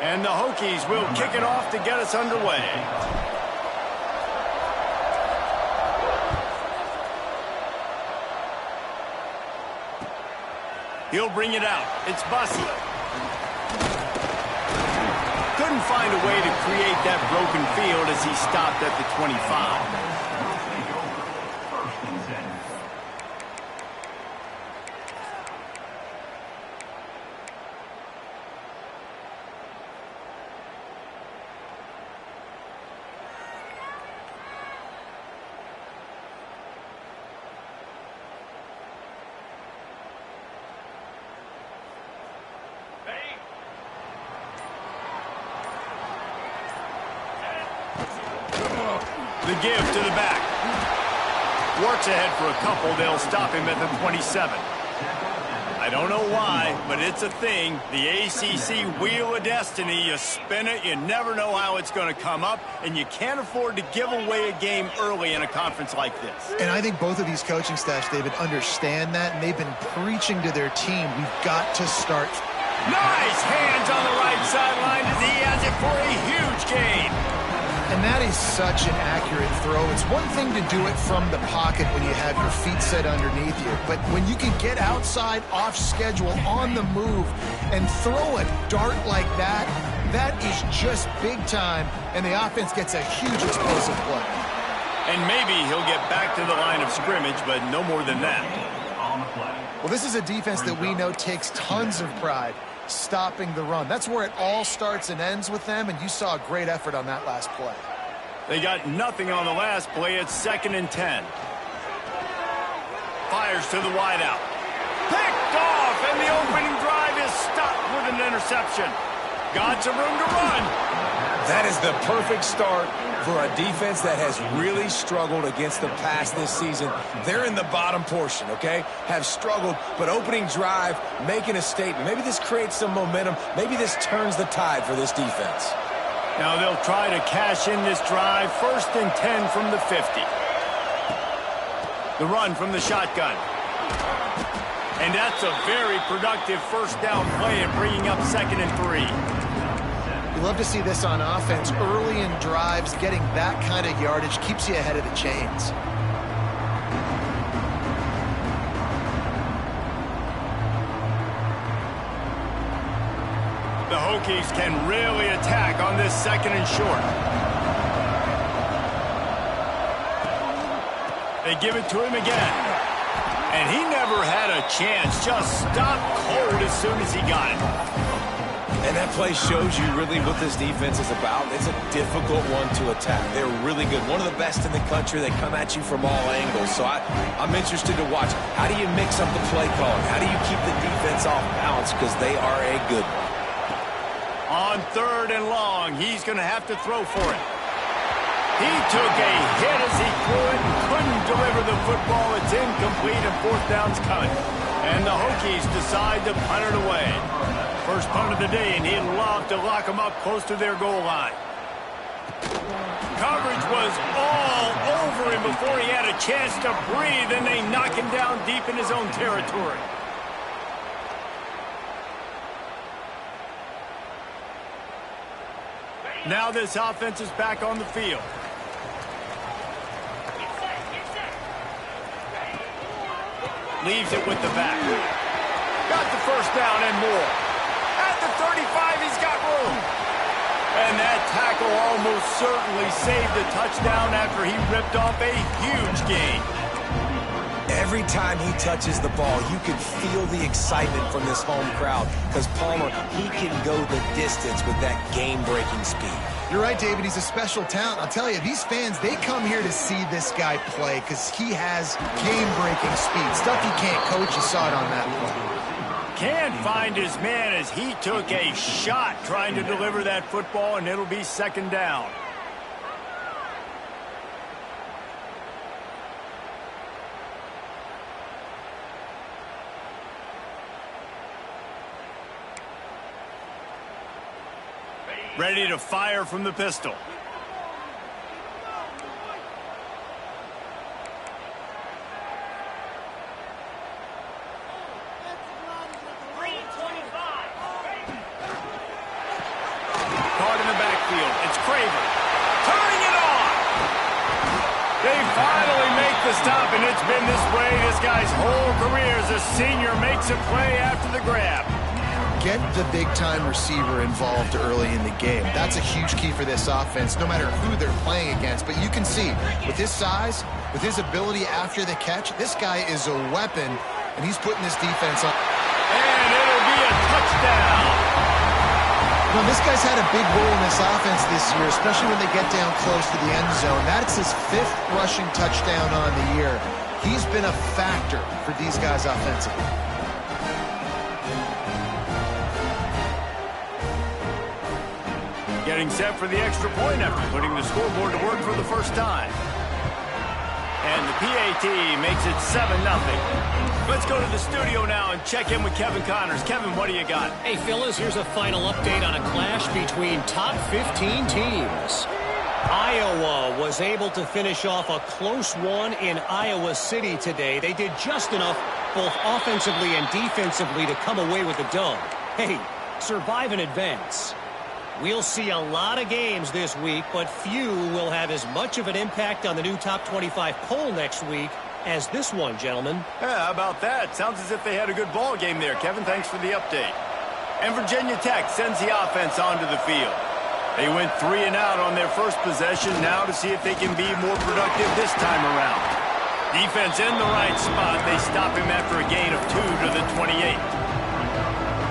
And the Hokies will kick it off to get us underway. He'll bring it out. It's Bussy. Couldn't find a way to create that broken field as he stopped at the 25. The give to the back. Works ahead for a couple. They'll stop him at the 27. I don't know why, but it's a thing. The ACC Wheel of Destiny. You spin it, you never know how it's going to come up, and you can't afford to give away a game early in a conference like this. And I think both of these coaching staffs, David, understand that, and they've been preaching to their team, we've got to start. Nice hands on the right sideline as he has it for a huge gain. And that is such an accurate throw. It's one thing to do it from the pocket when you have your feet set underneath you, but when you can get outside, off schedule, on the move, and throw a dart like that, that is just big time, and the offense gets a huge explosive play. And maybe he'll get back to the line of scrimmage, but no more than that. Well, this is a defense that we know takes tons of pride stopping the run. That's where it all starts and ends with them, and you saw a great effort on that last play. They got nothing on the last play. It's 2nd and 10. Fires to the wideout. Picked off, and the opening drive is stopped with an interception. Got some room to run. That is the perfect start for a defense that has really struggled against the pass this season. They're in the bottom portion, okay? Have struggled, but opening drive, making a statement. Maybe this creates some momentum. Maybe this turns the tide for this defense. Now they'll try to cash in this drive. 1st and 10 from the 50. The run from the shotgun. And that's a very productive first down play and bringing up 2nd and 3. You love to see this on offense. Early in drives, getting that kind of yardage keeps you ahead of the chains. The Hokies can really attack on this 2nd and short. They give it to him again. And he never had a chance. Just stopped cold as soon as he got it. And that play shows you really what this defense is about. It's a difficult one to attack. They're really good. One of the best in the country. They come at you from all angles. So I'm interested to watch. How do you mix up the play calling? How do you keep the defense off balance? Because they are a good one. On 3rd and long, he's going to have to throw for it. He took a hit as he threw it and couldn't deliver the football. It's incomplete and 4th down's coming. And the Hokies decide to punt it away. First punt of the day, and he'd love to lock them up close to their goal line. Coverage was all over him before he had a chance to breathe, and they knock him down deep in his own territory. Now this offense is back on the field. Leaves it with the back. Got the first down and more. At the 35, he's got room. And that tackle almost certainly saved the touchdown after he ripped off a huge gain. Every time he touches the ball, you can feel the excitement from this home crowd because Palmer, he can go the distance with that game-breaking speed. You're right, David. He's a special talent. I'll tell you, these fans, they come here to see this guy play because he has game-breaking speed. Stuff you can't coach. You saw it on that play. Can't find his man as he took a shot trying to deliver that football, and it'll be 2nd down. Ready to fire from the pistol. the stop, and it's been this way this guy's whole career as a senior makes a play after the grab. Get the big-time receiver involved early in the game. That's a huge key for this offense, no matter who they're playing against. But you can see, with his size, with his ability after the catch, this guy is a weapon, and he's putting this defense on. And it'll be a touchdown. Well, this guy's had a big role in this offense this year, especially when they get down close to the end zone. That's his 5th rushing touchdown on the year. He's been a factor for these guys offensively. Getting set for the extra point after putting the scoreboard to work for the first time. And the PAT makes it 7-0. Let's go to the studio now and check in with Kevin Connors. Kevin, what do you got? Hey, fellas, here's a final update on a clash between top 15 teams. Iowa was able to finish off a close one in Iowa City today. They did just enough, both offensively and defensively, to come away with the dub. Hey, survive and advance. We'll see a lot of games this week, but few will have as much of an impact on the new top 25 poll next week as this one, gentlemen. Yeah, how about that? Sounds as if they had a good ball game there. Kevin, thanks for the update. And Virginia Tech sends the offense onto the field. They went 3 and out on their first possession, now to see if they can be more productive this time around. Defense in the right spot. They stop him after a gain of 2 to the 28.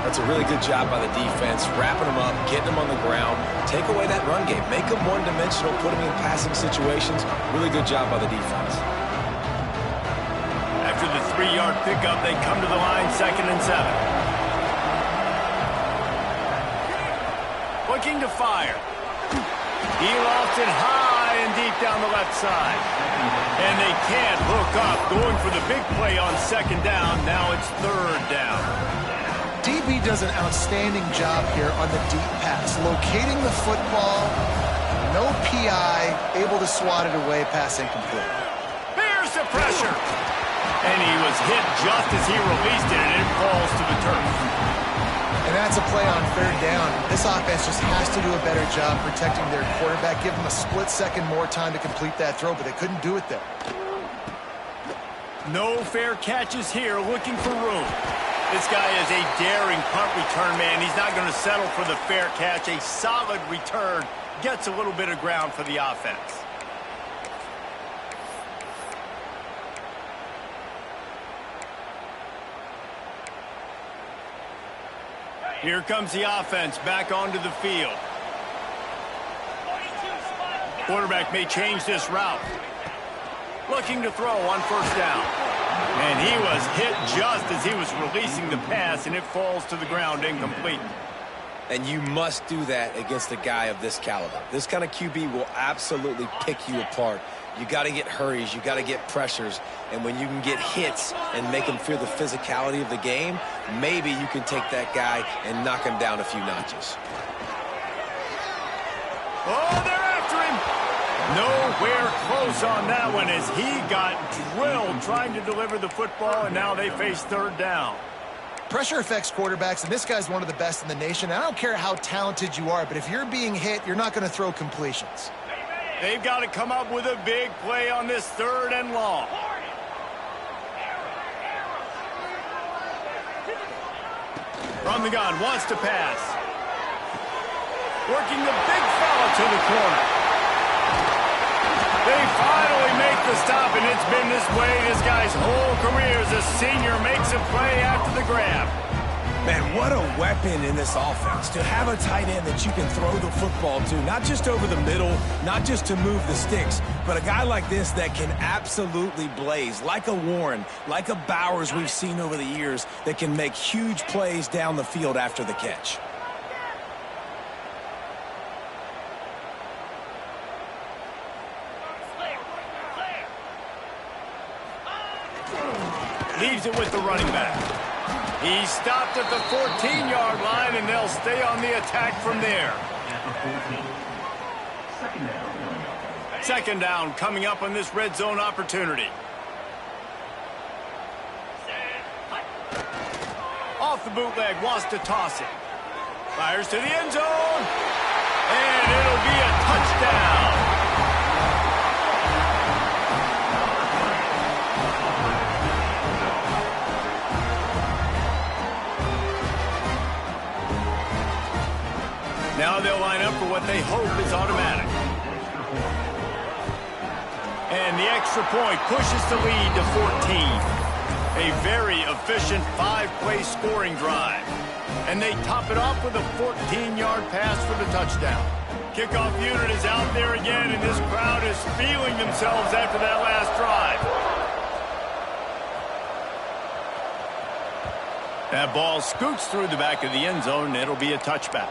That's a really good job by the defense, wrapping them up, getting them on the ground, take away that run game, make them one-dimensional, put them in passing situations. Really good job by the defense. After the 3-yard pickup, they come to the line, 2nd and 7. Looking to fire. He lofts it high and deep down the left side. And they can't hook up, going for the big play on 2nd down. Now it's 3rd down. DB does an outstanding job here on the deep pass, locating the football, no PI, able to swat it away, pass incomplete. Here's the pressure. And he was hit just as he released it, and it falls to the turf. And that's a play on 3rd down. This offense just has to do a better job protecting their quarterback, give him a split second more time to complete that throw, but they couldn't do it there. No fair catches here, looking for room. This guy is a daring punt return man. He's not going to settle for the fair catch. A solid return gets a little bit of ground for the offense. Here comes the offense back onto the field. Quarterback may change this route. Looking to throw on 1st down. And he was hit just as he was releasing the pass, and it falls to the ground incomplete. And you must do that against a guy of this caliber. This kind of QB will absolutely pick you apart. You got to get hurries, you got to get pressures, and when you can get hits and make him feel the physicality of the game, maybe you can take that guy and knock him down a few notches. Oh, they're after him. Nowhere close on that one as he got drilled trying to deliver the football, and now they face 3rd down. Pressure affects quarterbacks, and this guy's one of the best in the nation. I don't care how talented you are, but if you're being hit, you're not going to throw completions. They've got to come up with a big play on this 3rd and long. From the gun, wants to pass. Working the big fella to the corner. They finally make the stop, and it's been this way this guy's whole career as a senior makes a play after the grab. Man, what a weapon in this offense to have a tight end that you can throw the football to, not just over the middle, not just to move the sticks, but a guy like this that can absolutely blaze, like a Warren, like a Bowers we've seen over the years, that can make huge plays down the field after the catch. Leaves it with the running back. He stopped at the 14-yard line, and they'll stay on the attack from there. 2nd down coming up on this red zone opportunity. Off the bootleg, wants to toss it. Fires to the end zone, and it'll be a touchdown. Now they'll line up for what they hope is automatic. And the extra point pushes the lead to 14. A very efficient 5-play scoring drive. And they top it off with a 14-yard pass for the touchdown. Kickoff unit is out there again, and this crowd is feeling themselves after that last drive. That ball scoots through the back of the end zone, and it'll be a touchback.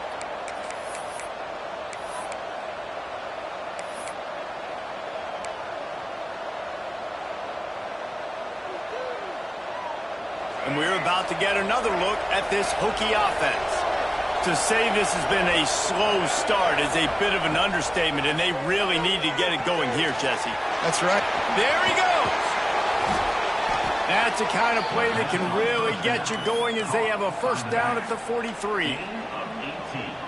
And we're about to get another look at this Hokie offense. To say this has been a slow start is a bit of an understatement, and they really need to get it going here, Jesse. That's right. There he goes. That's the kind of play that can really get you going as they have a first down at the 43.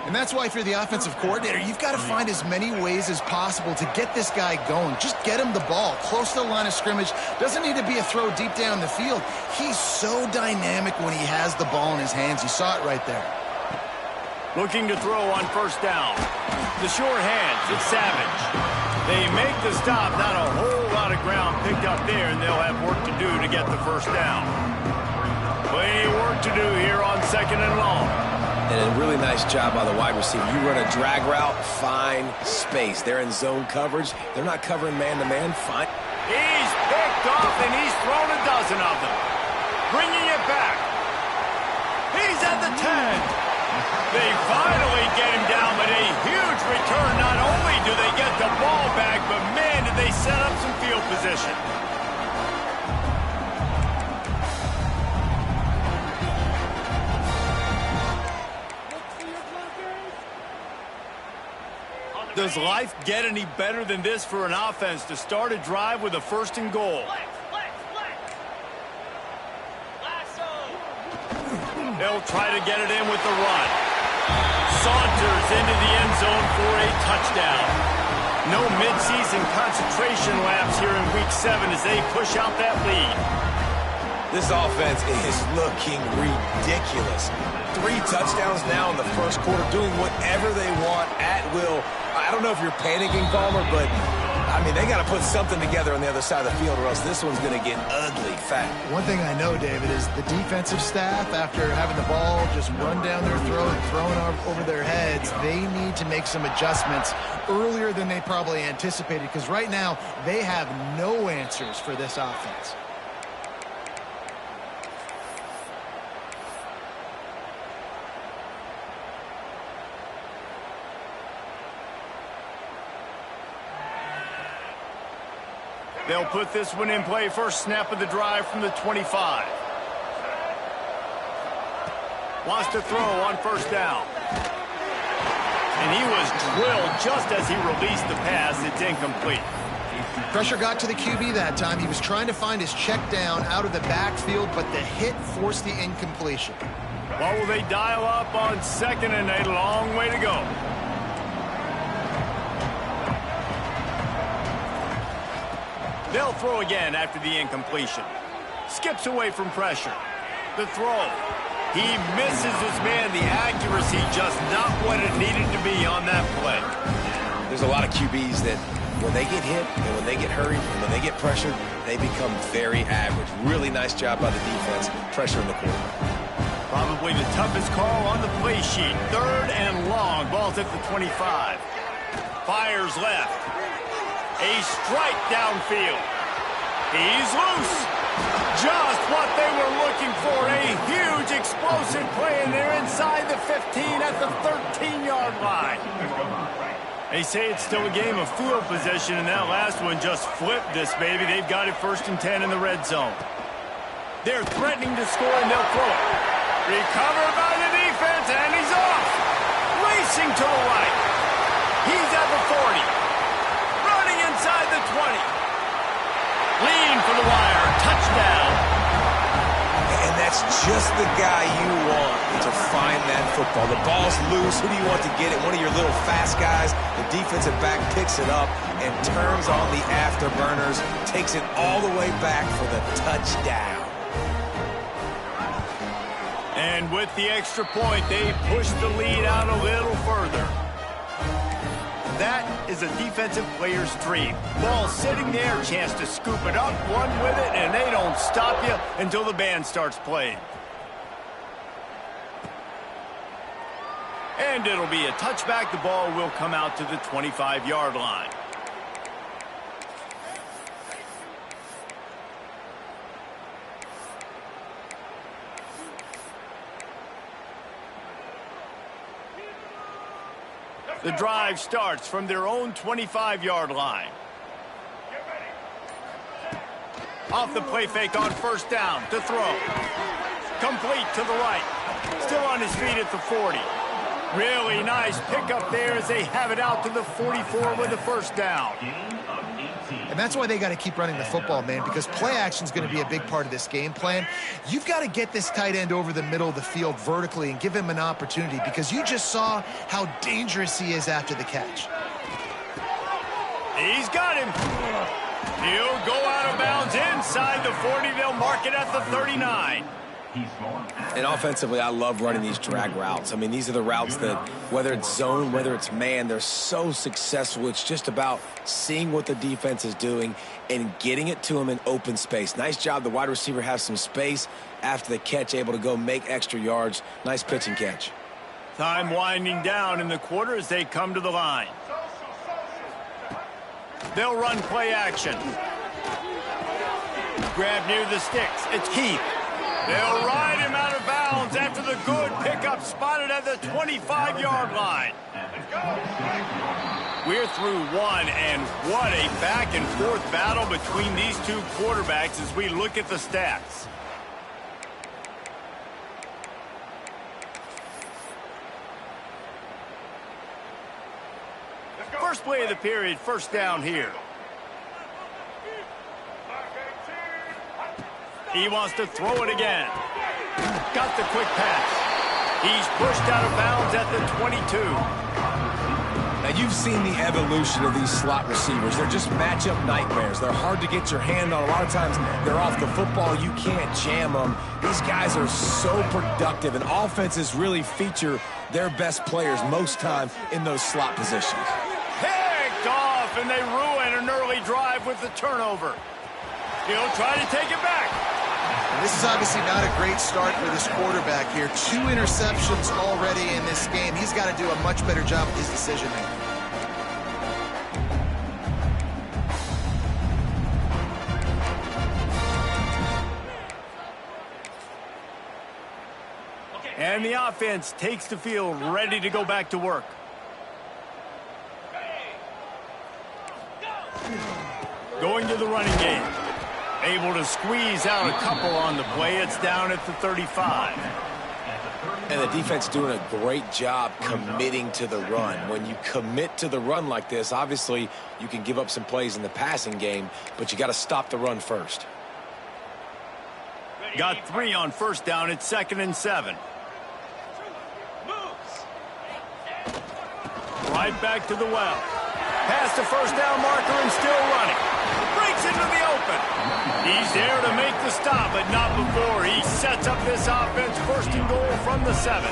And that's why if you're the offensive coordinator, you've got to find as many ways as possible to get this guy going. Just get him the ball close to the line of scrimmage. Doesn't need to be a throw deep down the field. He's so dynamic when he has the ball in his hands. You saw it right there. Looking to throw on first down. The sure hands, it's Savage. They make the stop, not a whole lot of ground picked up there, and they'll have work to do to get the first down. Plenty of work to do here on second and long. And a really nice job by the wide receiver. You run a drag route, find space. They're in zone coverage. They're not covering man-to-man. Fine. He's picked off, and he's thrown a dozen of them. Bringing it back. He's at the 10. They finally get him down, but a huge return. Not only do they get the ball back, but man, did they set up some field position. Does life get any better than this for an offense to start a drive with a first and goal? They'll try to get it in with the run. Saunters into the end zone for a touchdown. No midseason concentration lapse here in Week 7 as they push out that lead. This offense is looking ridiculous. 3 touchdowns now in the first quarter, doing whatever they want at will. I don't know if you're panicking, Palmer, but, I mean, they got to put something together on the other side of the field or else this one's going to get ugly fast. One thing I know, David, is the defensive staff, after having the ball just run down their throat and thrown over their heads, they need to make some adjustments earlier than they probably anticipated, because right now they have no answers for this offense. They'll put this one in play first snap of the drive from the 25. Wants to throw on first down. And he was drilled just as he released the pass. It's incomplete. Pressure got to the QB that time. He was trying to find his check down out of the backfield, but the hit forced the incompletion. What will they dial up on second and a long way to go? They'll throw again after the incompletion. Skips away from pressure. The throw. He misses his man. The accuracy just not what it needed to be on that play. There's a lot of QBs that when they get hit and when they get hurried and when they get pressured, they become very average. Really nice job by the defense, pressuring the quarterback. Probably the toughest call on the play sheet. Third and long. Ball's at the 25. Fires left. A strike downfield. He's loose. Just what they were looking for. A huge explosive play, and they're inside the 15 at the 13-yard line. They say it's still a game of field position, and that last one just flipped this baby. They've got it 1st and 10 in the red zone. They're threatening to score, and they'll throw it. Recovered by the defense, and he's off. Racing to the right. He's at the 40. Inside the 20. Lean for the wire. Touchdown. And that's just the guy you want to find that football. The ball's loose. Who do you want to get it? One of your little fast guys. The defensive back picks it up and turns on the afterburners. Takes it all the way back for the touchdown. And with the extra point, they push the lead out a little further. That is a defensive player's dream. Ball sitting there, chance to scoop it up, run with it, and they don't stop you until the band starts playing. And it'll be a touchback. The ball will come out to the 25-yard line. The drive starts from their own 25-yard line. Off the play fake on first down to throw. Complete to the right. Still on his feet at the 40. Really nice pickup there as they have it out to the 44 with the first down. And that's why they got to keep running the football, man, because play action is going to be a big part of this game plan. You've got to get this tight end over the middle of the field vertically and give him an opportunity, because you just saw how dangerous he is after the catch. He's got him. He'll go out of bounds inside the 40. They'll mark it at the 39. And offensively, I love running these drag routes. I mean, these are the routes that, whether it's zone, whether it's man, they're so successful. It's just about seeing what the defense is doing and getting it to them in open space. Nice job. The wide receiver has some space after the catch, able to go make extra yards. Nice pitch and catch. Time winding down in the quarter as they come to the line. They'll run play action. Grab near the sticks. It's Keith. They'll ride him out of bounds after the good pickup, spotted at the 25-yard line. We're through one, and what a back-and-forth battle between these two quarterbacks as we look at the stats. First play of the period, first down here. He wants to throw it again. Got the quick pass. He's pushed out of bounds at the 22. Now, you've seen the evolution of these slot receivers. They're just matchup nightmares. They're hard to get your hand on. A lot of times, they're off the football. You can't jam them. These guys are so productive, and offenses really feature their best players most time in those slot positions. Picked off, and they ruin an early drive with the turnover. He'll try to take it back. This is obviously not a great start for this quarterback here. 2 interceptions already in this game. He's got to do a much better job with his decision-making. And the offense takes the field, ready to go back to work. Going to the running game. Able to squeeze out a couple on the play. It's down at the 35. And the defense doing a great job committing to the run. When you commit to the run like this, obviously you can give up some plays in the passing game, but you got to stop the run first. Got 3 on first down. It's 2nd and 7. Right back to the well. Past the first down marker and still running. Breaks into the open. He's there to make the stop, but not before he sets up this offense. 1st and goal from the 7.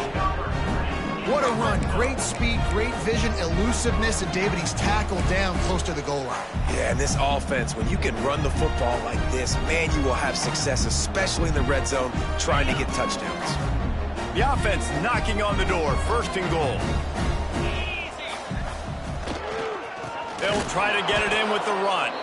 What a run. Great speed, great vision, elusiveness, and David, he's tackled down close to the goal line. Yeah, and this offense, when you can run the football like this, man, you will have success, especially in the red zone, trying to get touchdowns. The offense knocking on the door. 1st and goal. They'll try to get it in with the run.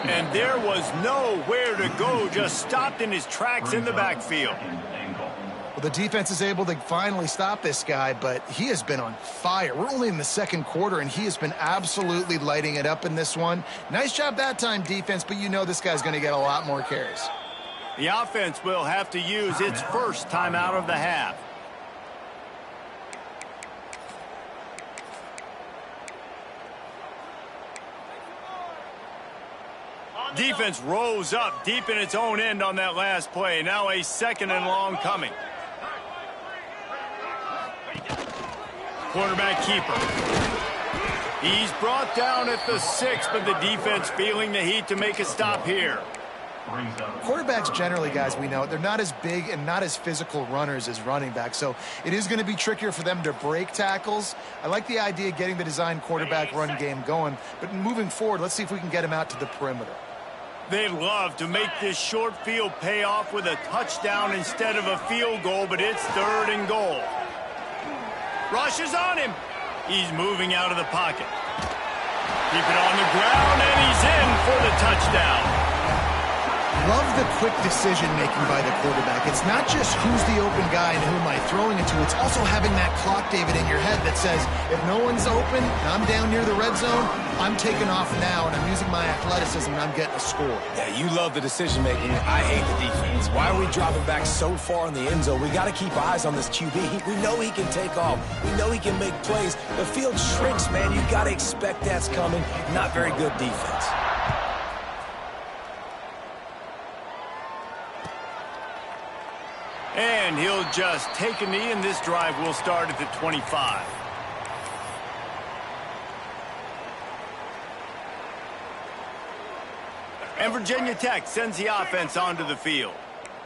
And there was nowhere to go, just stopped in his tracks in the backfield. Well, the defense is able to finally stop this guy, but he has been on fire. We're only in the 2nd quarter, and he has been absolutely lighting it up in this one. Nice job that time, defense, but you know this guy's going to get a lot more carries. The offense will have to use its first timeout of the half. Defense rose up deep in its own end on that last play. Now a 2nd and long coming. Quarterback keeper. He's brought down at the 6, but the defense feeling the heat to make a stop here. Quarterbacks generally, guys, we know, they're not as big and not as physical runners as running backs, so it is going to be trickier for them to break tackles. I like the idea of getting the design quarterback run game going, but moving forward, let's see if we can get him out to the perimeter. They'd love to make this short field pay off with a touchdown instead of a field goal, but it's 3rd and goal. Rush is on him. He's moving out of the pocket. Keep it on the ground, and he's in for the touchdown. Love the quick decision-making by the quarterback. It's not just who's the open guy and who am I throwing it to. It's also having that clock, David, in your head that says, if no one's open and I'm down near the red zone, I'm taking off now, and I'm using my athleticism, and I'm getting a score. Yeah, you love the decision-making. I hate the defense. Why are we dropping back so far in the end zone? We got to keep eyes on this QB. We know he can take off. We know he can make plays. The field shrinks, man. You got to expect that's coming. Not very good defense. And he'll just take a knee, and this drive will start at the 25. And Virginia Tech sends the offense onto the field.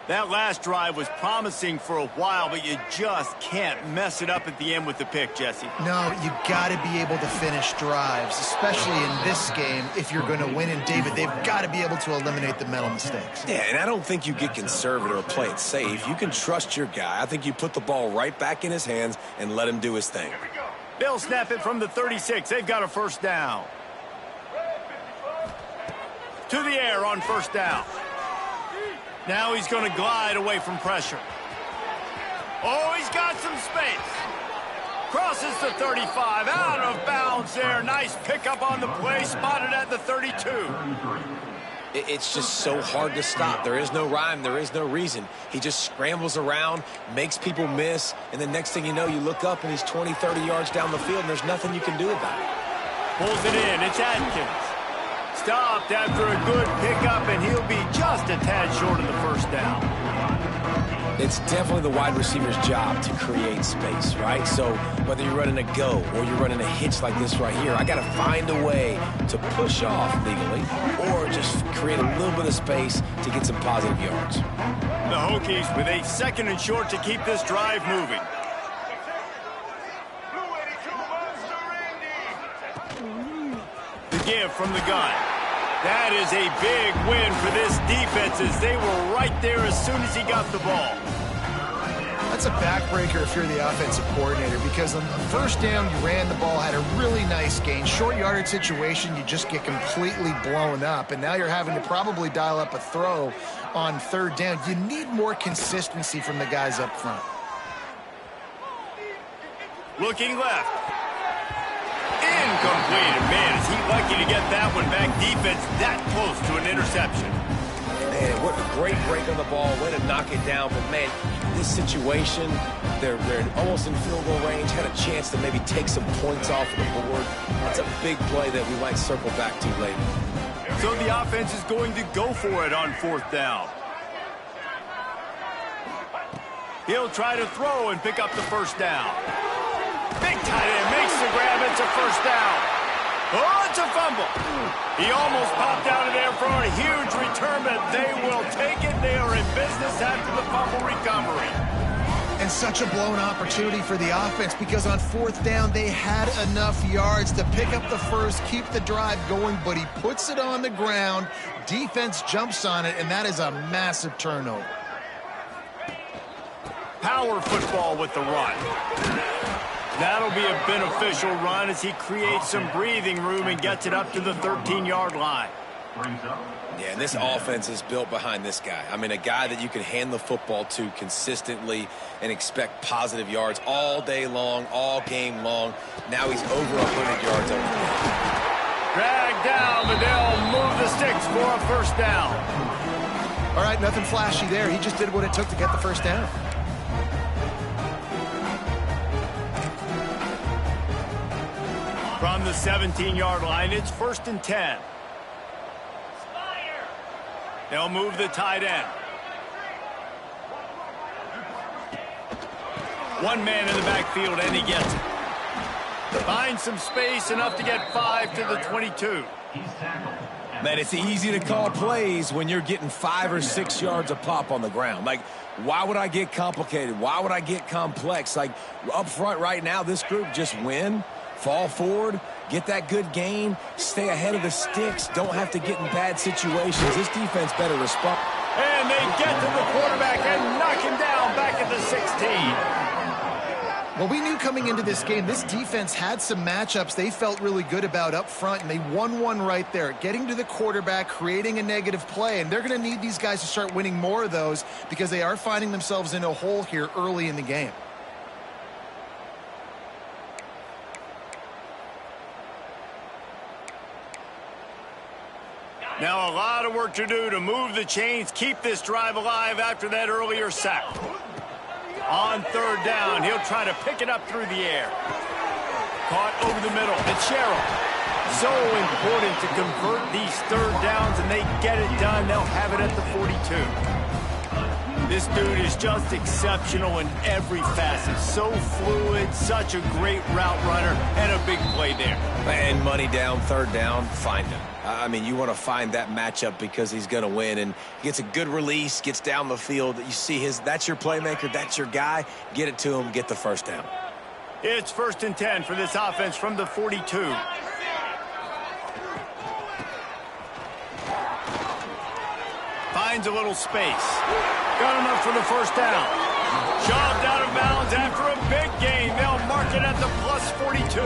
That last drive was promising for a while, but you just can't mess it up at the end with the pick, Jesse. No, you got to be able to finish drives, especially in this game if you're going to win. And, David, they've got to be able to eliminate the mental mistakes. Yeah, and I don't think you get conservative or play it safe. You can trust your guy. I think you put the ball right back in his hands and let him do his thing. They'll snap it from the 36. They've got a 1st down. To the air on 1st down. Now he's going to glide away from pressure. Oh, he's got some space. Crosses the 35. Out of bounds there. Nice pickup on the play. Spotted at the 32. It's just so hard to stop. There is no rhyme. There is no reason. He just scrambles around, makes people miss, and the next thing you know, you look up and he's 20, 30 yards down the field, and there's nothing you can do about it. Pulls it in. It's Atkins. Stopped after a good pickup, and he'll be just a tad short of the 1st down. It's definitely the wide receiver's job to create space, right? So whether you're running a go or you're running a hitch like this right here, I got to find a way to push off legally or just create a little bit of space to get some positive yards. The Hokies with a 2nd and short to keep this drive moving. The give from the gun. That is a big win for this defense as they were right there as soon as he got the ball. That's a backbreaker if you're the offensive coordinator, because on the 1st down, you ran the ball, had a really nice gain. Short yardage situation, you just get completely blown up, and now you're having to probably dial up a throw on 3rd down. You need more consistency from the guys up front. Looking left. Incomplete. Man, is he lucky to get that one back. Defense that close to an interception. Man, what a great break on the ball. Way to knock it down. But, man, this situation, they're almost in field goal range. Had a chance to maybe take some points off of the board. That's a big play that we might circle back to later. So the offense is going to go for it on 4th down. He'll try to throw and pick up the 1st down. Big tight end makes the grab. It's a 1st down. Oh, it's a fumble. He almost popped out of there for a huge return, but they will take it. They are in business after the fumble recovery. And such a blown opportunity for the offense, because on 4th down, they had enough yards to pick up the 1st, keep the drive going, but he puts it on the ground. Defense jumps on it, and that is a massive turnover. Power football with the run. That'll be a beneficial run as he creates some breathing room and gets it up to the 13-yard line. Yeah, and this offense is built behind this guy. I mean, a guy that you can hand the football to consistently and expect positive yards all day long, all game long. Now he's over 100 yards over the game. Dragged down, but they'll move the sticks for a 1st down. All right, nothing flashy there. He just did what it took to get the 1st down. From the 17-yard line, it's 1st and 10. They'll move the tight end. One man in the backfield, and he gets it. Finds some space, enough to get 5 to the 22. Man, it's easy to call plays when you're getting 5 or 6 yards a pop on the ground. Like, why would I get complicated? Why would I get complex? Like, up front right now, this group just win, fall forward, get that good gain, stay ahead of the sticks, don't have to get in bad situations. This defense better respond. And they get to the quarterback and knock him down back at the 16. Well, we knew coming into this game, this defense had some matchups they felt really good about up front, and they won one right there, getting to the quarterback, creating a negative play, and they're going to need these guys to start winning more of those because they are finding themselves in a hole here early in the game. Now a lot of work to do to move the chains, keep this drive alive after that earlier sack. On third down, he'll try to pick it up through the air. Caught over the middle. It's Sherrill. So important to convert these third downs, and they get it done. They'll have it at the 42. This dude is just exceptional in every facet. So fluid, such a great route runner, and a big play there. And money down, third down, find him. I mean, you want to find that matchup because he's going to win, and gets a good release, gets down the field. You see that's your playmaker, that's your guy. Get it to him, get the first down. It's 1st and 10 for this offense from the 42. Finds a little space. Got enough for the first down. Shoved out of bounds after a big gain. They'll mark it at the plus 42.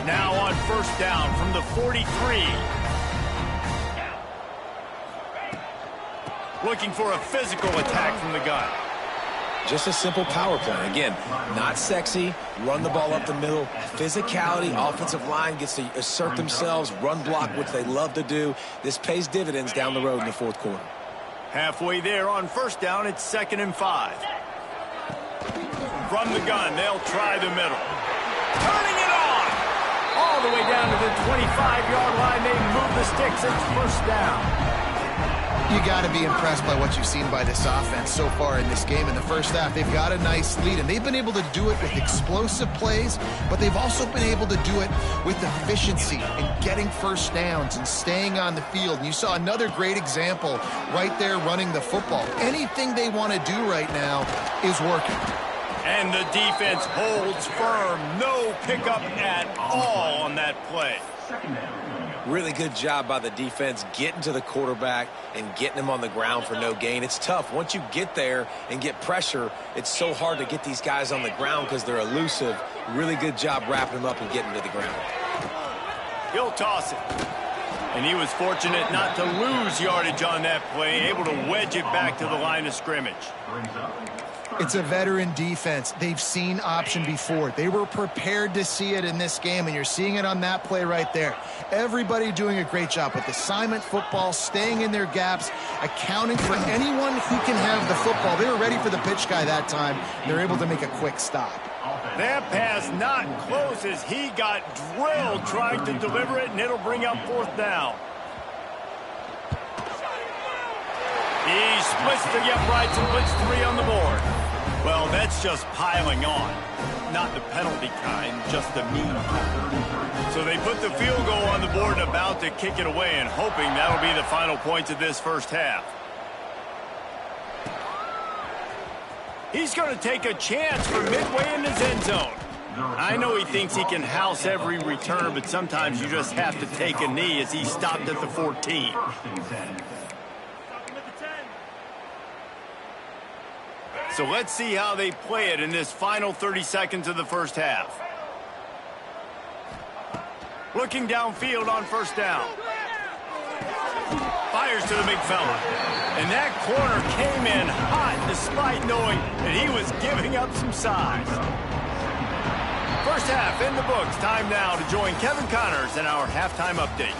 Now on first down from the 43. Looking for a physical attack from the gun. Just a simple power play. Again, not sexy, run the ball up the middle. Physicality, offensive line gets to assert themselves, run block, which they love to do. This pays dividends down the road in the fourth quarter. Halfway there on first down, it's 2nd and 5. From the gun, they'll try the middle. Turning it on! All the way down to the 25-yard line. They move the sticks. It's first down. You got to be impressed by what you've seen by this offense so far in this game. In the first half, they've got a nice lead, and they've been able to do it with explosive plays, but they've also been able to do it with efficiency and getting first downs and staying on the field. And you saw another great example right there running the football. Anything they want to do right now is working. And the defense holds firm. No pickup at all on that play. Really good job by the defense getting to the quarterback and getting him on the ground for no gain. It's tough. Once you get there and get pressure, it's so hard to get these guys on the ground because they're elusive. Really good job wrapping them up and getting to the ground. He'll toss it. And he was fortunate not to lose yardage on that play, able to wedge it back to the line of scrimmage. It's a veteran defense. They've seen option before. They were prepared to see it in this game, and you're seeing it on that play right there. Everybody doing a great job with assignment football, staying in their gaps, accounting for anyone who can have the football. They were ready for the pitch guy that time. They're able to make a quick stop. That pass not close as he got drilled trying to deliver it, and it'll bring up fourth down. He splits the uprights and puts 3 on the board. Well, that's just piling on. Not the penalty kind, just the mean kind. So they put the field goal on the board and about to kick it away and hoping that'll be the final points of this first half. He's going to take a chance from midway in his end zone. I know he thinks he can house every return, but sometimes you just have to take a knee as he stopped at the 14. So let's see how they play it in this final 30 seconds of the first half. Looking downfield on first down. Fires to the big fella. And that corner came in hot despite knowing that he was giving up some size. First half in the books. Time now to join Kevin Connors in our halftime update.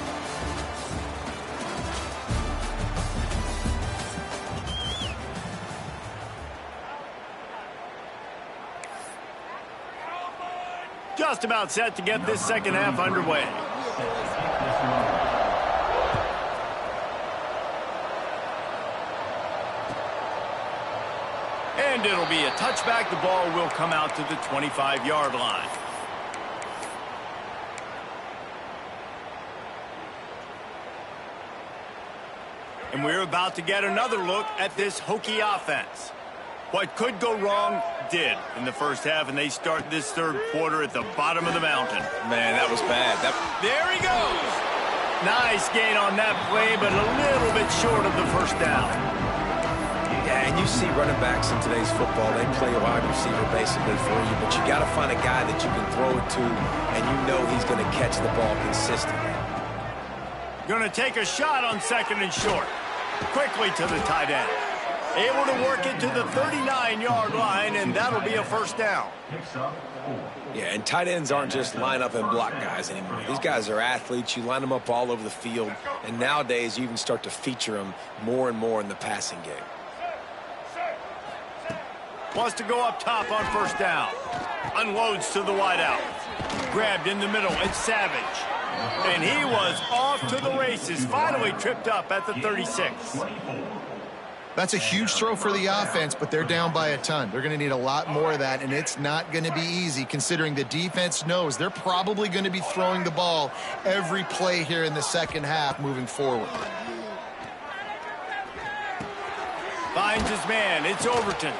Just about set to get this second half underway. And it'll be a touchback. The ball will come out to the 25-yard line. And we're about to get another look at this Hokie offense. What could go wrong did in the first half, and they start this third quarter at the bottom of the mountain. Man, that was bad. There he goes. Nice gain on that play, but a little bit short of the first down. Yeah, and you see running backs in today's football, they play a wide receiver basically for you, but you got to find a guy that you can throw it to, and you know he's going to catch the ball consistently. Going to take a shot on second and short. Quickly to the tight end. Able to work it to the 39-yard line, and that'll be a first down. Yeah, and tight ends aren't just line up and block guys anymore. These guys are athletes. You line them up all over the field, and nowadays you even start to feature them more and more in the passing game. Wants to go up top on first down. Unloads to the wideout. Grabbed in the middle. It's Savage. And he was off to the races. Finally tripped up at the 36. That's a huge throw for the offense, but they're down by a ton. They're going to need a lot more of that, and it's not going to be easy considering the defense knows they're probably going to be throwing the ball every play here in the second half moving forward. Finds his man. It's Overton.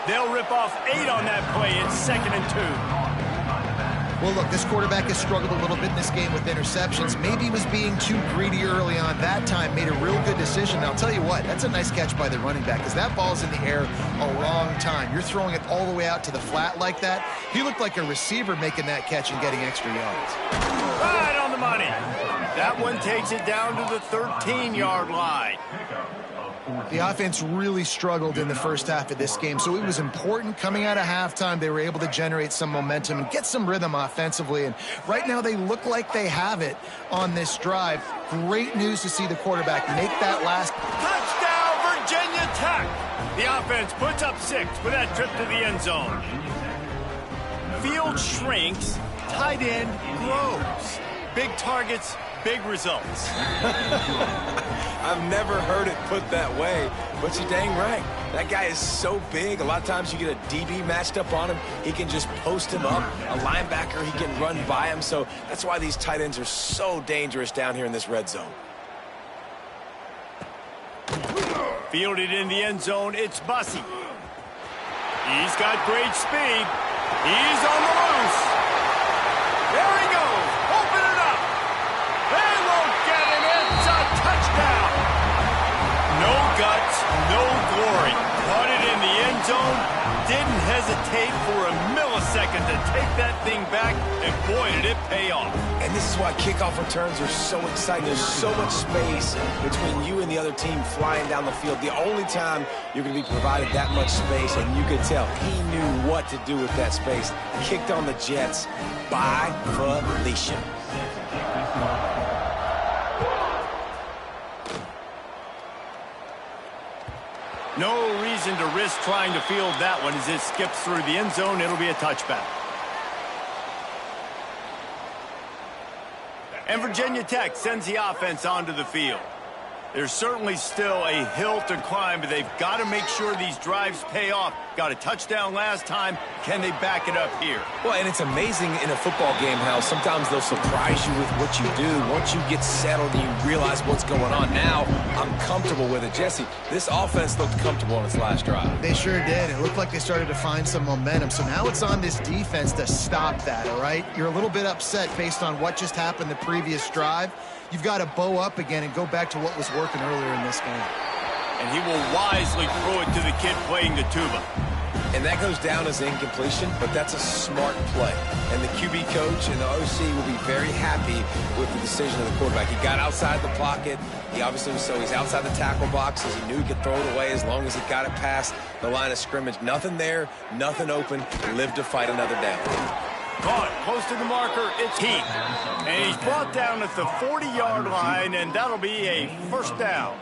They'll rip off 8 on that play. It's 2nd and 2. Well, look, this quarterback has struggled a little bit in this game with interceptions. Maybe he was being too greedy early on. That time made a real good decision. Now, I'll tell you what, that's a nice catch by the running back because that ball's in the air a long time. You're throwing it all the way out to the flat like that. He looked like a receiver making that catch and getting extra yards. Right on the money. That one takes it down to the 13-yard line. The offense really struggled in the first half of this game, so it was important coming out of halftime. They were able to generate some momentum and get some rhythm offensively, and right now they look like they have it on this drive. Great news to see the quarterback make that last. Touchdown, Virginia Tech! The offense puts up 6 with that trip to the end zone. Field shrinks, tight end grows. Big targets, big results. I've never heard it put that way, but you're dang right. That guy is so big. A lot of times you get a DB matched up on him. He can just post him up. A linebacker, he can run by him. So that's why these tight ends are so dangerous down here in this red zone. Fielded in the end zone, it's Bussey. He's got great speed. He's on the loose. There he goes. Open it up. They won't get him. It's a touchdown. No guts, no glory. Caught it in the end zone. Didn't hesitate for a millisecond to take that thing back, and boy, did it pay off. And this is why kickoff returns are so exciting. There's so much space between you and the other team flying down the field. The only time you're going to be provided that much space, and you could tell he knew what to do with that space. Kicked on the Jets by Felicia. No reason to risk trying to field that one as it skips through the end zone. It'll be a touchback. And Virginia Tech sends the offense onto the field. There's certainly still a hill to climb, but they've got to make sure these drives pay off. Got a touchdown last time. Can they back it up here? Well, and it's amazing in a football game how sometimes they'll surprise you with what you do. Once you get settled and you realize what's going on. Now, I'm comfortable with it. Jesse, this offense looked comfortable on its last drive. They sure did. It looked like they started to find some momentum. So now it's on this defense to stop that, all right? You're a little bit upset based on what just happened the previous drive. You've got to bow up again and go back to what was working earlier in this game. And he will wisely throw it to the kid playing the tuba. And that goes down as incompletion, but that's a smart play. And the QB coach and the OC will be very happy with the decision of the quarterback. He got outside the pocket. He obviously was, so he's outside the tackle boxes. He knew he could throw it away as long as he got it past the line of scrimmage. Nothing there, nothing open. Lived to fight another down. Caught close to the marker, it's Heath. And he's brought down at the 40-yard line, and that'll be a first down.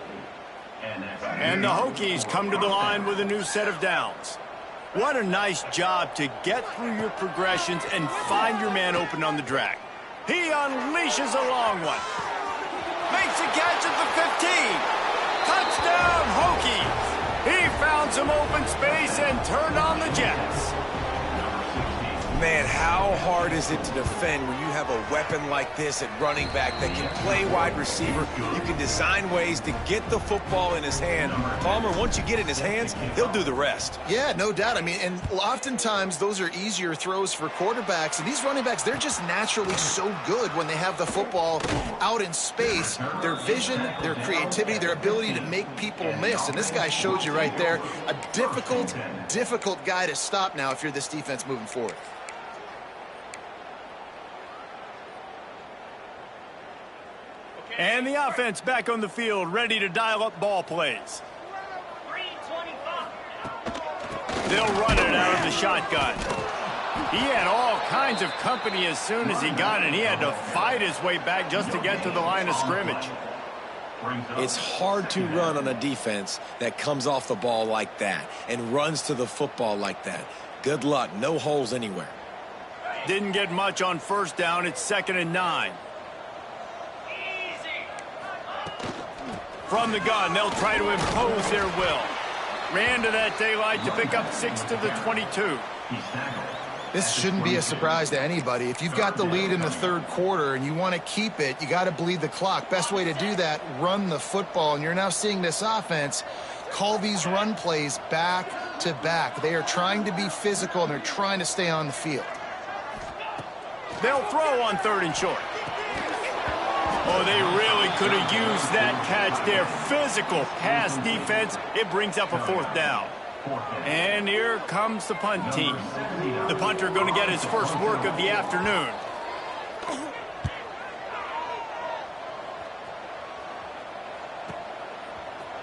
And the Hokies come to the line with a new set of downs. What a nice job to get through your progressions and find your man open on the drag. He unleashes a long one. Makes a catch at the 15. Touchdown, Hokies. He found some open space and turned on the Jets. Man, how hard is it to defend when you have a weapon like this at running back that can play wide receiver? You can design ways to get the football in his hand. Palmer, once you get it in his hands, he'll do the rest. Yeah, no doubt. I mean, and oftentimes those are easier throws for quarterbacks. And these running backs, they're just naturally so good when they have the football out in space. Their vision, their creativity, their ability to make people miss. And this guy showed you right there a difficult guy to stop now if you're this defense moving forward. And the offense back on the field, ready to dial up ball plays. They'll run it out of the shotgun. He had all kinds of company as soon as he got it. He had to fight his way back just to get to the line of scrimmage. It's hard to run on a defense that comes off the ball like that and runs to the football like that. Good luck. No holes anywhere. Didn't get much on first down. It's 2nd and 9. From the gun, they'll try to impose their will. Ran to that daylight to pick up 6 to the 22. This shouldn't be a surprise to anybody. If you've got the lead in the third quarter and you want to keep it, you got to bleed the clock. Best way to do that, run the football. And you're now seeing this offense call these run plays back to back. They are trying to be physical, and they're trying to stay on the field. They'll throw on 3rd and short. Oh, they really could have used that catch there. Physical pass defense. It brings up a 4th down. And here comes the punt team. The punter going to get his first work of the afternoon.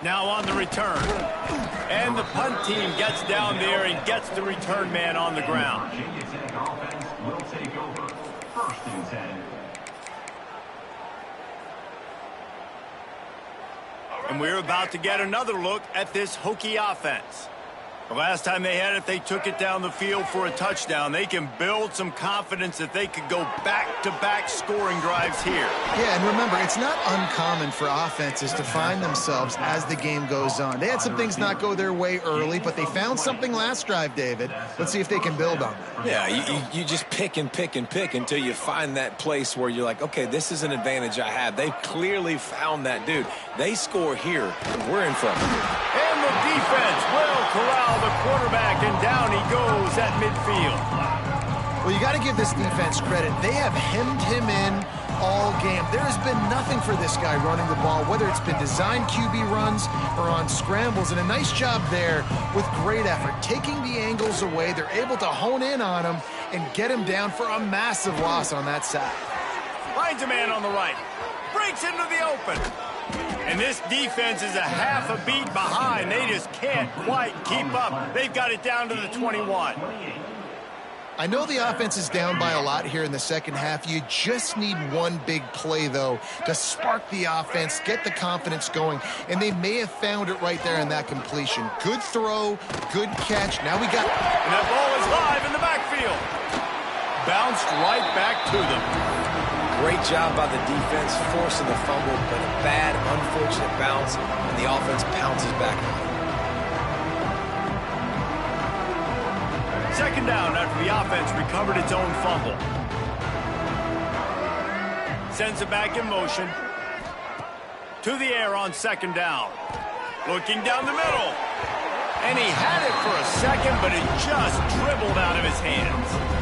Now on the return. And the punt team gets down there and gets the return man on the ground. Will take over 1st and 10. And we're about to get another look at this Hokie offense. The last time they had it, they took it down the field for a touchdown. They can build some confidence that they could go back-to-back scoring drives here. Yeah, and remember, it's not uncommon for offenses to find themselves as the game goes on. They had some things not go their way early, but they found something last drive, David. Let's see if they can build on that. Yeah, you just pick and pick and pick until you find that place where you're like, okay, this is an advantage I have. They clearly found that, dude. They score here. We're in front. And the defense will corral the quarterback, and down he goes at midfield. Well, you got to give this defense credit. They have hemmed him in all game. There has been nothing for this guy running the ball, whether it's been designed QB runs or on scrambles, and a nice job there with great effort. Taking the angles away, they're able to hone in on him and get him down for a massive loss on that side. Finds a man on the right. Breaks into the open. And this defense is a half a beat behind. They just can't quite keep up. They've got it down to the 21. I know the offense is down by a lot here in the second half. You just need one big play, though, to spark the offense, get the confidence going, and they may have found it right there in that completion. Good throw, good catch. Now we got... And that ball is live in the backfield. Bounced right back to them. Great job by the defense, forcing the fumble, but a bad, unfortunate bounce, and the offense pounces back on it. 2nd down after the offense recovered its own fumble. Sends it back in motion. To the air on 2nd down. Looking down the middle. And he had it for a second, but it just dribbled out of his hands.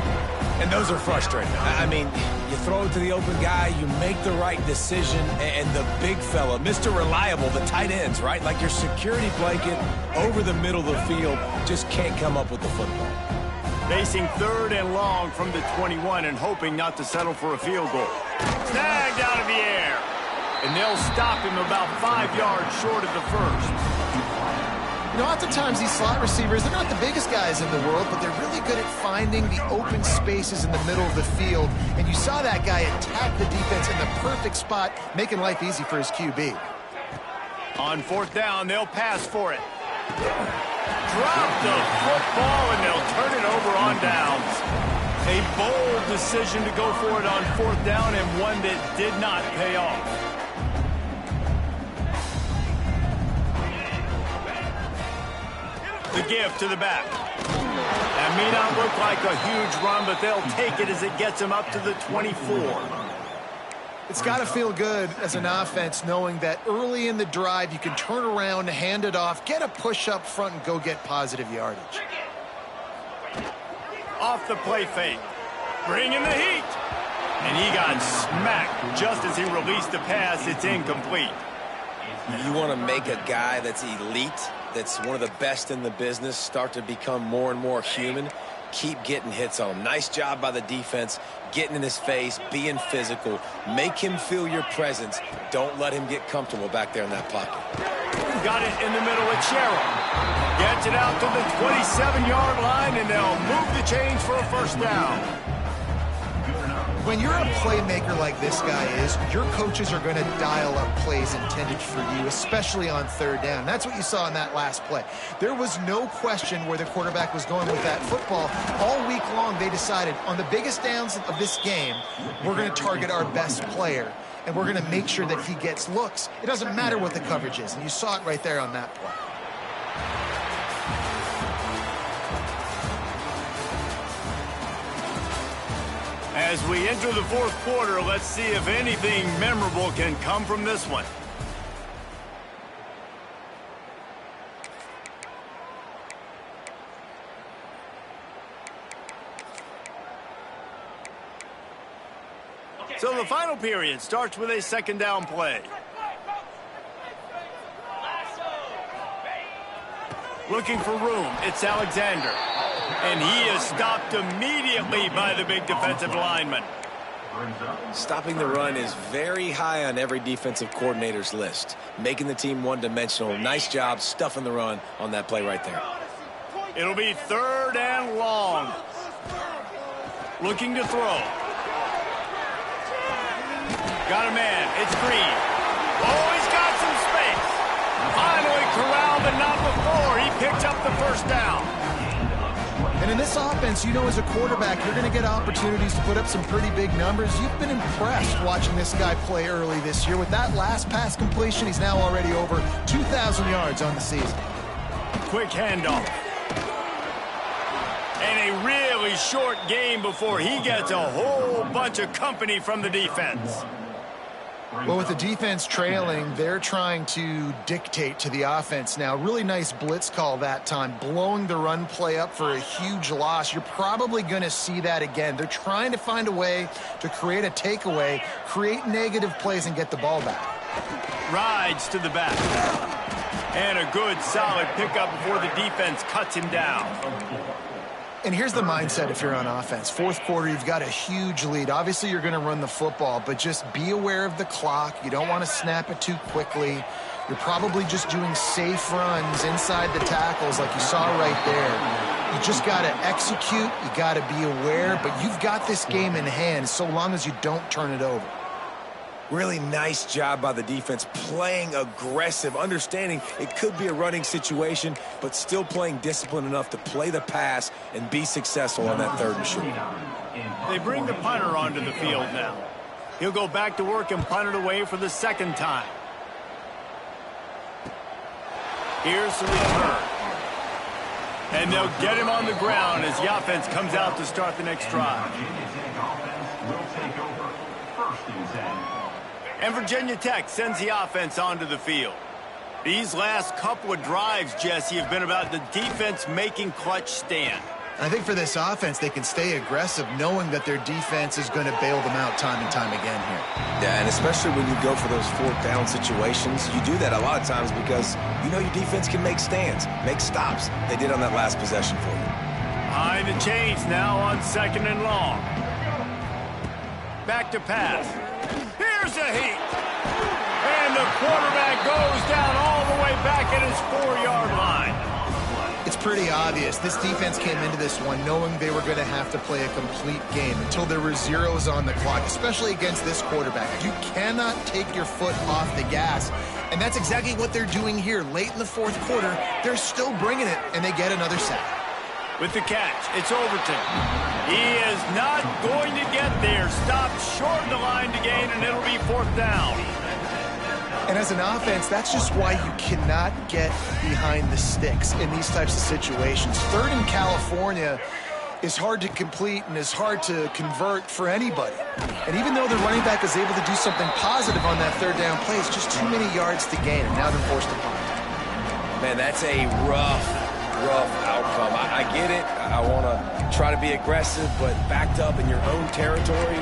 And those are frustrating. I mean, you throw it to the open guy, you make the right decision, and the big fella, Mr. Reliable, the tight ends, right? Like your security blanket over the middle of the field, just can't come up with the football. Facing 3rd and long from the 21 and hoping not to settle for a field goal. Snagged out of the air. And they'll stop him about 5 yards short of the first. You know, oftentimes these slot receivers, they're not the biggest guys in the world, but they're really good at finding the open spaces in the middle of the field. And you saw that guy attack the defense in the perfect spot, making life easy for his QB. On 4th down, they'll pass for it. Drop the football, and they'll turn it over on downs. A bold decision to go for it on 4th down, and one that did not pay off. The give to the back. That may not look like a huge run, but they'll take it as it gets them up to the 24. It's got to feel good as an offense knowing that early in the drive you can turn around, hand it off, get a push up front, and go get positive yardage. Off the play fake. Bringing the heat. And he got smacked just as he released the pass. It's incomplete. You want to make a guy that's elite, that's one of the best in the business, start to become more and more human. Keep getting hits on him. Nice job by the defense, getting in his face, being physical. Make him feel your presence. Don't let him get comfortable back there in that pocket. Got it in the middle with Sherrill. Gets it out to the 27-yard line, and they'll move the chains for a first down. When you're a playmaker like this guy is, your coaches are going to dial up plays intended for you, especially on third down. That's what you saw in that last play. There was no question where the quarterback was going with that football. All week long, they decided on the biggest downs of this game, we're going to target our best player, and we're going to make sure that he gets looks. It doesn't matter what the coverage is, and you saw it right there on that play. As we enter the fourth quarter, let's see if anything memorable can come from this one. So the final period starts with a second down play. Looking for room, it's Alexander. And he is stopped immediately by the big defensive lineman. Stopping the run is very high on every defensive coordinator's list. Making the team one-dimensional. Nice job stuffing the run on that play right there. It'll be third and long. Looking to throw. Got a man. It's Green. Oh, he's got some space. Finally corralled, but not before. He picked up the first down. And in this offense, you know, as a quarterback, you're going to get opportunities to put up some pretty big numbers. You've been impressed watching this guy play early this year. With that last pass completion, he's now already over 2,000 yards on the season. Quick handoff. And a really short game before he gets a whole bunch of company from the defense. Well, with the defense trailing, they're trying to dictate to the offense now. Really nice blitz call that time, blowing the run play up for a huge loss. You're probably going to see that again. They're trying to find a way to create a takeaway, create negative plays, and get the ball back. Rides to the back. And a good, solid pickup before the defense cuts him down. And here's the mindset if you're on offense. Fourth quarter, you've got a huge lead. Obviously, you're going to run the football, but just be aware of the clock. You don't want to snap it too quickly. You're probably just doing safe runs inside the tackles like you saw right there. You just got to execute. You got to be aware, but you've got this game in hand so long as you don't turn it over. Really nice job by the defense, playing aggressive, understanding it could be a running situation, but still playing disciplined enough to play the pass and be successful on that third and short. They bring the punter onto the field now. He'll go back to work and punt it away for the second time. Here's the return. And they'll get him on the ground as the offense comes out to start the next drive. And Virginia Tech sends the offense onto the field. These last couple of drives, Jesse, have been about the defense making clutch stand. I think for this offense, they can stay aggressive knowing that their defense is going to bail them out time and time again here. Yeah, and especially when you go for those fourth down situations, you do that a lot of times because you know your defense can make stands, make stops. They did on that last possession for you. Behind the chains now on second and long. Back to pass. Here's a heat. And the quarterback goes down all the way back at his 4-yard line. It's pretty obvious. This defense came into this one knowing they were going to have to play a complete game until there were zeros on the clock, especially against this quarterback. You cannot take your foot off the gas. And that's exactly what they're doing here. Late in the fourth quarter, they're still bringing it, and they get another sack. With the catch, it's Overton. He is not going to get there. Stopped short of the line to gain, and it'll be fourth down. And as an offense, that's just why you cannot get behind the sticks in these types of situations. Third in California is hard to complete and is hard to convert for anybody. And even though the running back is able to do something positive on that third down play, it's just too many yards to gain, and now they're forced to punt. Man, that's a rough outcome. I get it. I want to try to be aggressive, but backed up in your own territory,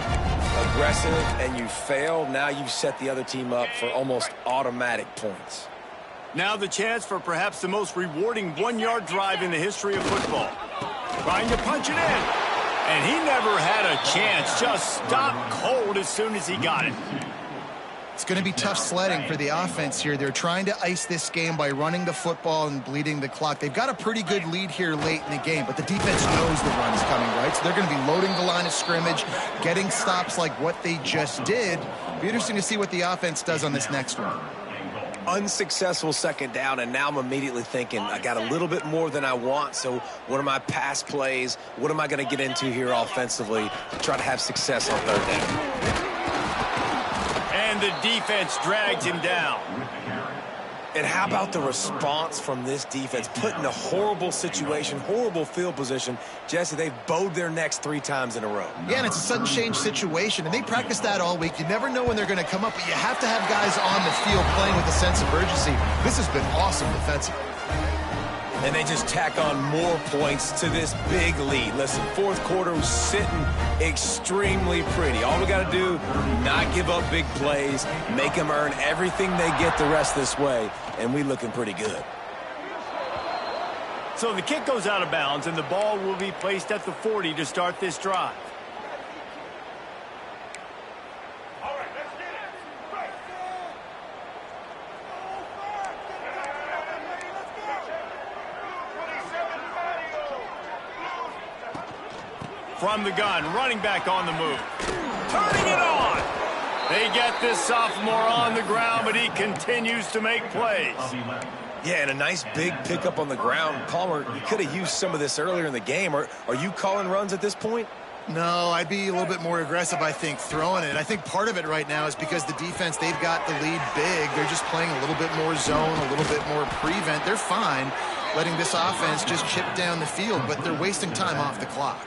aggressive, and you fail. Now you've set the other team up for almost automatic points. Now the chance for perhaps the most rewarding one-yard drive in the history of football. Trying to punch it in. And he never had a chance. Just stopped cold as soon as he got it. It's going to be tough sledding for the offense here. They're trying to ice this game by running the football and bleeding the clock. They've got a pretty good lead here late in the game, but the defense knows the run is coming, right? So they're going to be loading the line of scrimmage, getting stops like what they just did. Be interesting to see what the offense does on this next one. Unsuccessful second down, and now I'm immediately thinking, I got a little bit more than I want, so what are my pass plays? What am I going to get into here offensively to try to have success on third down? And the defense drags him down. And how about the response from this defense? Put in a horrible situation, horrible field position. Jesse, they've bowed their necks 3 times in a row. Yeah, and it's a sudden change situation, and they practice that all week. You never know when they're going to come up, but you have to have guys on the field playing with a sense of urgency. This has been awesome defensively. And they just tack on more points to this big lead. Listen, fourth quarter was sitting extremely pretty. All we got to do, not give up big plays, make them earn everything they get the rest this way, and we looking pretty good. So the kick goes out of bounds, and the ball will be placed at the 40 to start this drive. From the gun, running back on the move. Turning it on. They get this sophomore on the ground, but he continues to make plays. Yeah, and a nice big pickup on the ground. Palmer, you could have used some of this earlier in the game. Are you calling runs at this point? No, I'd be a little bit more aggressive, I think, throwing it. I think part of it right now is because the defense, they've got the lead big. They're just playing a little bit more zone, a little bit more prevent. They're fine letting this offense just chip down the field, but they're wasting time off the clock.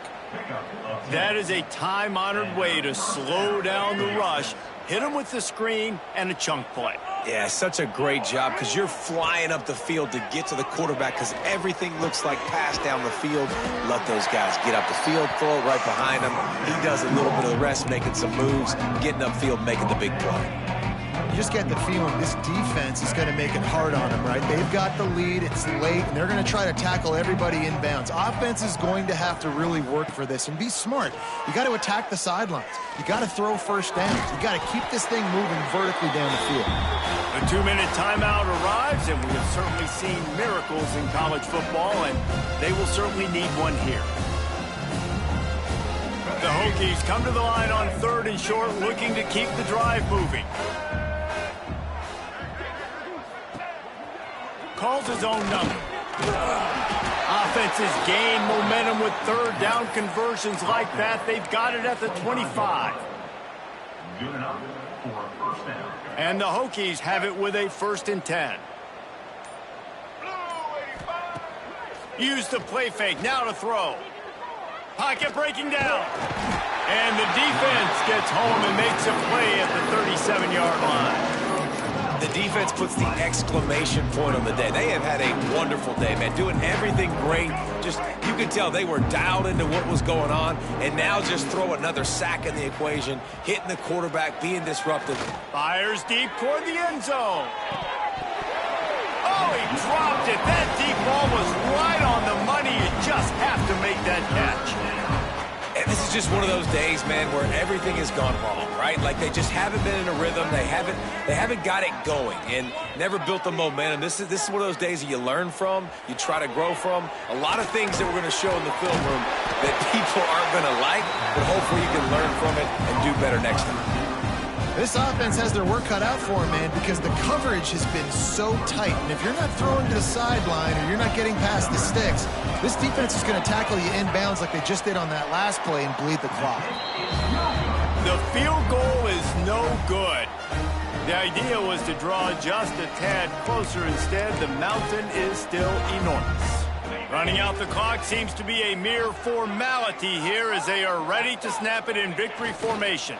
That is a time-honored way to slow down the rush, hit them with the screen, and a chunk play. Yeah, such a great job because you're flying up the field to get to the quarterback because everything looks like pass down the field. Let those guys get up the field, throw it right behind him. He does a little bit of the rest, making some moves, getting upfield, making the big play. You just get the feeling this defense is going to make it hard on them, right? They've got the lead, it's late, and they're going to try to tackle everybody inbounds. Offense is going to have to really work for this and be smart. You got to attack the sidelines. You got to throw first downs. You got to keep this thing moving vertically down the field. The 2-minute timeout arrives, and we have certainly seen miracles in college football, and they will certainly need one here. The Hokies come to the line on 3rd and short, looking to keep the drive moving. Calls his own number. Offenses gain momentum with 3rd down conversions like that. They've got it at the 25. Good enough for a first down. And the Hokies have it with a 1st and 10. Use the play fake, now to throw. Pocket breaking down. And the defense gets home and makes a play at the 37-yard line. The defense puts the exclamation point on the day. They have had a wonderful day, man, doing everything great. Just, you could tell they were dialed into what was going on, and now just throw another sack in the equation, hitting the quarterback, being disruptive. Fires deep toward the end zone. Oh, he dropped it. That deep ball was right on the money. You just have to make that catch. And this is just one of those days, man, where everything has gone wrong, right? Like they just haven't been in a rhythm. They haven't got it going and never built the momentum. This is one of those days that you learn from, you try to grow from. A lot of things that we're going to show in the film room that people aren't going to like, but hopefully you can learn from it and do better next time. This offense has their work cut out for them, man, because the coverage has been so tight. And if you're not throwing to the sideline or you're not getting past the sticks, this defense is going to tackle you inbounds like they just did on that last play and bleed the clock. The field goal is no good. The idea was to draw just a tad closer. Instead, the mountain is still enormous. Running out the clock seems to be a mere formality here as they are ready to snap it in victory formation.